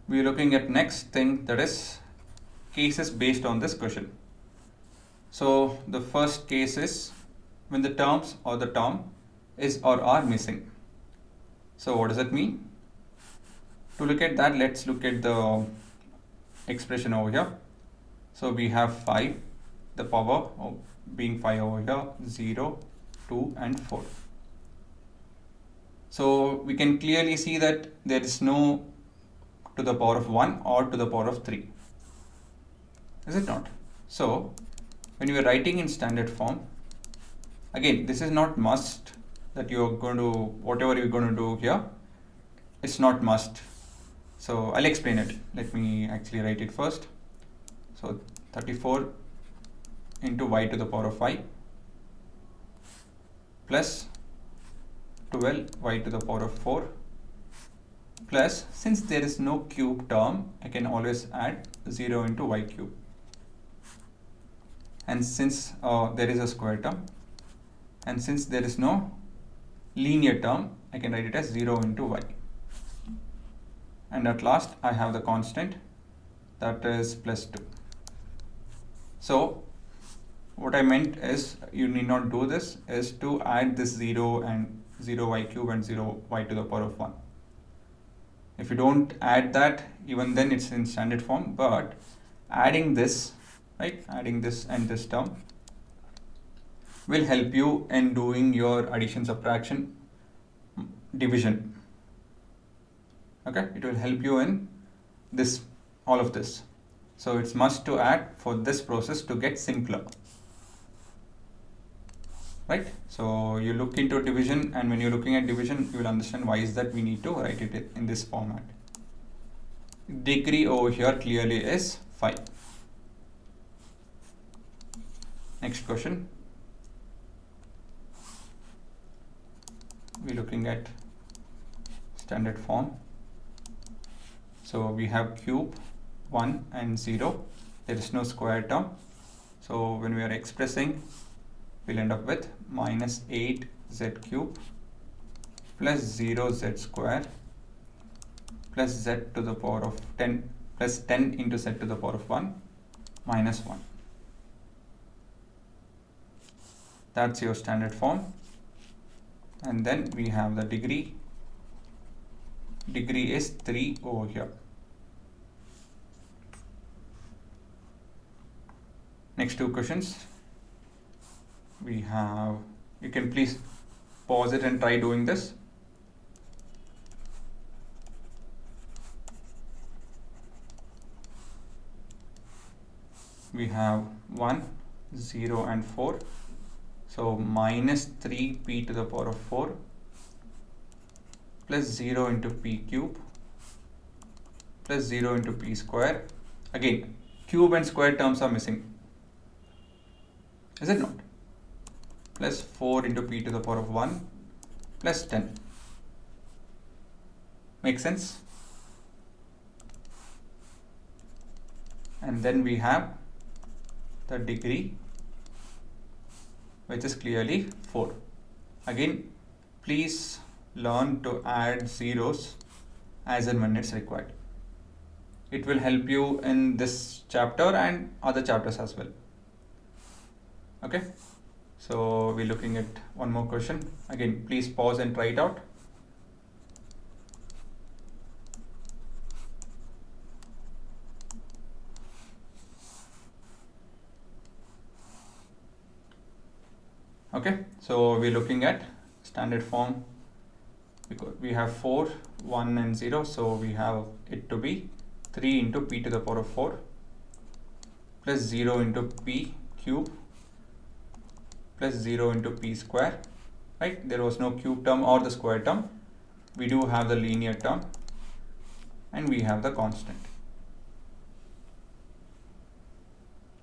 we're looking at next thing, that is cases based on this question. So the first case is when the terms or the term is or are missing. So what does it mean? To look at that, let's look at the expression over here. So we have 5, the power of being 5 over here, 0, 2 and 4. So we can clearly see that there is no to the power of 1 or to the power of 3. Is it not? So when you are writing in standard form, again, this is not must that you are going to, whatever you're going to do here, it's not must. So I'll explain it. Let me actually write it first. So 34 into y to the power of 5 plus 12 y to the power of 4 plus, since there is no cube term, I can always add 0 into y cube. And since there is a square term, and since there is no linear term, I can write it as 0 into y. And at last I have the constant, that is plus 2. So what I meant is, you need not do this, is to add this 0 and 0y cube and 0y to the power of 1. If you don't add that, even then it's in standard form, but adding this, right, adding this and this term will help you in doing your addition, subtraction, division. Okay, it will help you in this, all of this. So it's must to add for this process to get simpler, right? So you look into division, and when you're looking at division, you will understand why is that we need to write it in this format. Degree over here clearly is 5. Next question. We're looking at standard form. So we have cube, 1 and 0. There is no square term. So when we are expressing, we'll end up with minus 8z cube plus 0z square plus z to the power of 10 plus 10 into z to the power of 1 minus 1. That's your standard form. And then we have the degree. Degree is 3 over here. Next two questions. We have, you can please pause it and try doing this. We have 1, 0 and 4. So minus 3p to the power of 4 plus 0 into p cube plus 0 into p square. Again, cube and square terms are missing. Is it not? Plus 4 into p to the power of 1 plus 10. Make sense? And then we have the degree, which is clearly 4. Again, please learn to add zeros as and when it's required. It will help you in this chapter and other chapters as well. Okay, so we're looking at one more question. Again, please pause and try it out. Okay, so we're looking at standard form, because we have 4, 1 and 0, so we have it to be 3 into p to the power of 4 plus 0 into p cube plus 0 into p square, right? There was no cube term or the square term. We do have the linear term and we have the constant.